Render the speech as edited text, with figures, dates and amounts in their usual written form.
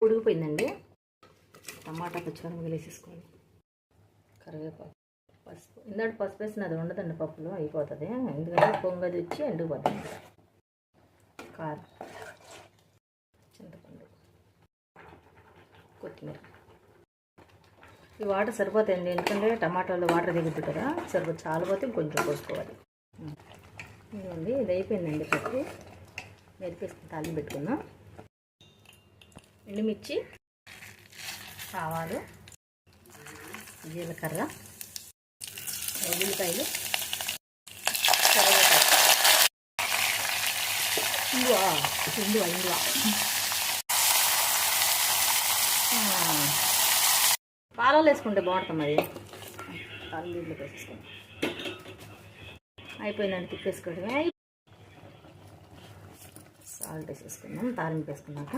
ఉడికిపోయిందండి. టమాటా పచ్చిమిరపకాయలు వేసేసుకోవాలి. కరివేపాకు, పసుపు. ఇందాక పసుపు వేసిన అది ఉండదండి పప్పులో, అయిపోతుంది. ఎందుకంటే పొంగది వచ్చి ఎండిపోతుంది. కారం, చింతపండు, కొత్తిమీర. ఈ వాటర్ సరిపోతాయండి, ఎందుకంటే టమాటాలో వాటర్ దిగుద్ది కదా, సరిపోతుంది. చాలిపోతే ఇంకొంచెం పోసుకోవాలి. ఇదండి, ఇది అయిపోయిందండి. పప్పు మెరిపేసుకుని తాలింపు పెట్టుకుందాం. ఎండుమిర్చి, ఆవాలు, జీలకర్ర, ఉల్లిపాయలు, కరివేపాకు, ఇంగువ పాలలో వేసుకుంటే బాగుంటుంది. మరి పాలు నీళ్ళు వేసేసుకుంటాం. అయిపోయిందండి, తిప్పేసుకోవడమే. సాల్ట్ వేసేసుకుందాం తాలింపు వేసుకున్నాక.